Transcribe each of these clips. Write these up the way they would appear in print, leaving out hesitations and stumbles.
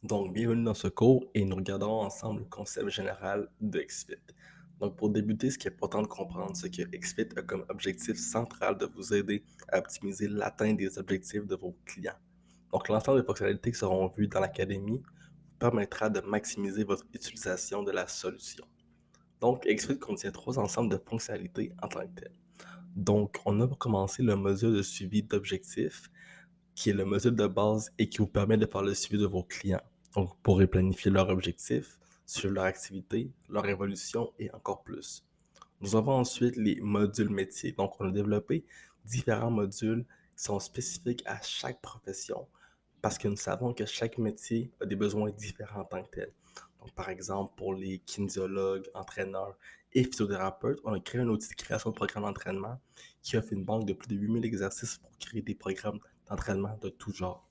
Donc, bienvenue dans ce cours et nous regarderons ensemble le concept général de XFIT. Donc, pour débuter, ce qui est important de comprendre, c'est que XFIT a comme objectif central de vous aider à optimiser l'atteinte des objectifs de vos clients. Donc, l'ensemble des fonctionnalités qui seront vues dans l'académie vous permettra de maximiser votre utilisation de la solution. Donc, XFIT contient trois ensembles de fonctionnalités en tant que telles. Donc, on a commencé le module de suivi d'objectifs qui est le module de base et qui vous permet de faire le suivi de vos clients. Donc, vous pourrez planifier leurs objectifs, suivre leur activité, leur évolution et encore plus. Nous avons ensuite les modules métiers. Donc, on a développé différents modules qui sont spécifiques à chaque profession parce que nous savons que chaque métier a des besoins différents en tant que tel. Donc, par exemple, pour les kinésiologues, entraîneurs et physiothérapeutes, on a créé un outil de création de programmes d'entraînement qui offre une banque de plus de 8000 exercices pour créer des programmes d'entraînement de tout genre.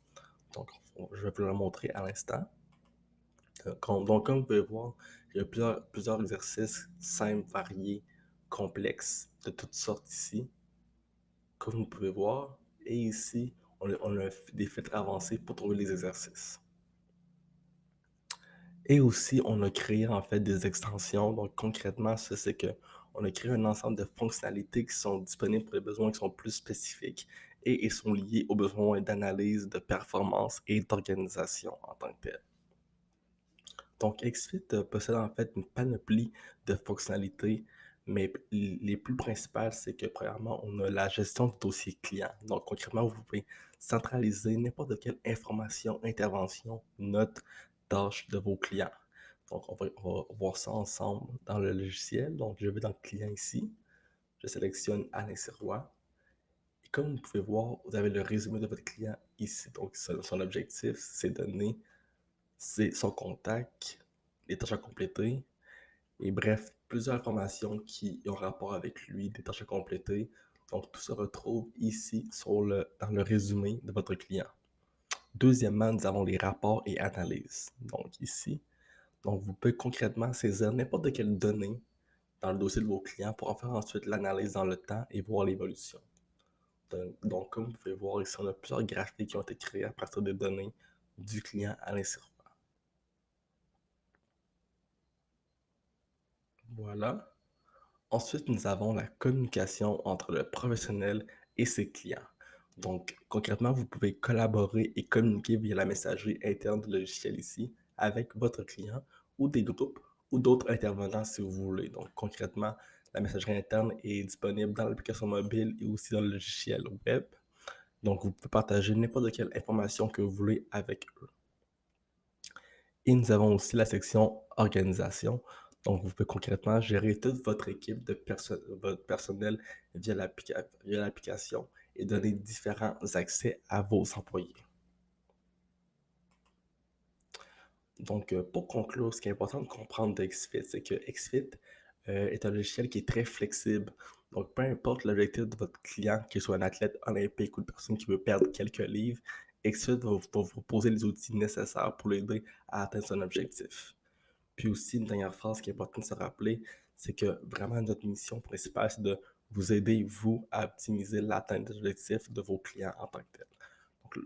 Donc, je vais vous le montrer à l'instant. Donc, comme vous pouvez voir, il y a plusieurs exercices simples, variés, complexes, de toutes sortes ici, comme vous pouvez voir. Et ici, on a des filtres avancés pour trouver les exercices. Et aussi, on a créé en fait des extensions. Donc, concrètement, ça, c'est que on a créé un ensemble de fonctionnalités qui sont disponibles pour les besoins qui sont plus spécifiques et ils sont liés aux besoins d'analyse, de performance et d'organisation en tant que tel. Donc, XFIT possède en fait une panoplie de fonctionnalités, mais les plus principales, c'est que premièrement, on a la gestion du dossier client. Donc, concrètement, vous pouvez centraliser n'importe quelle information, intervention, note, tâche de vos clients. Donc, on va voir ça ensemble dans le logiciel. Donc, je vais dans le client ici, je sélectionne Alain Sirois. Et comme vous pouvez voir, vous avez le résumé de votre client ici. Donc, son objectif, ses données, c'est son contact, les tâches à compléter, et bref, plusieurs informations qui ont rapport avec lui, des tâches à compléter. Donc, tout se retrouve ici dans le résumé de votre client. Deuxièmement, nous avons les rapports et analyses. Donc, ici, donc vous pouvez concrètement saisir n'importe quelle donnée dans le dossier de vos clients pour en faire ensuite l'analyse dans le temps et voir l'évolution. Donc, comme vous pouvez voir ici, on a plusieurs graphiques qui ont été créés à partir des données du client à l'insert. Voilà. Ensuite, nous avons la communication entre le professionnel et ses clients. Donc, concrètement, vous pouvez collaborer et communiquer via la messagerie interne du logiciel ici avec votre client ou des groupes ou d'autres intervenants si vous voulez. Donc, concrètement, la messagerie interne est disponible dans l'application mobile et aussi dans le logiciel web. Donc, vous pouvez partager n'importe quelle information que vous voulez avec eux. Et nous avons aussi la section organisation. Donc, vous pouvez concrètement gérer toute votre équipe de votre personnel via l'application et donner différents accès à vos employés. Donc, pour conclure, ce qui est important de comprendre de XFIT, c'est que XFIT est un logiciel qui est très flexible. Donc, peu importe l'objectif de votre client, qu'il soit un athlète olympique ou une personne qui veut perdre quelques livres, XFIT va vous proposer les outils nécessaires pour l'aider à atteindre son objectif. Puis aussi, une dernière phrase qui est importante de se rappeler, c'est que vraiment notre mission principale, c'est de vous aider, vous, à optimiser l'atteinte des objectifs de vos clients en tant que tel.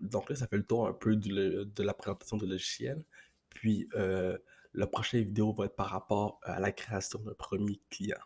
Donc là, ça fait le tour un peu de la présentation du logiciel. Puis la prochaine vidéo va être par rapport à la création d'un premier client.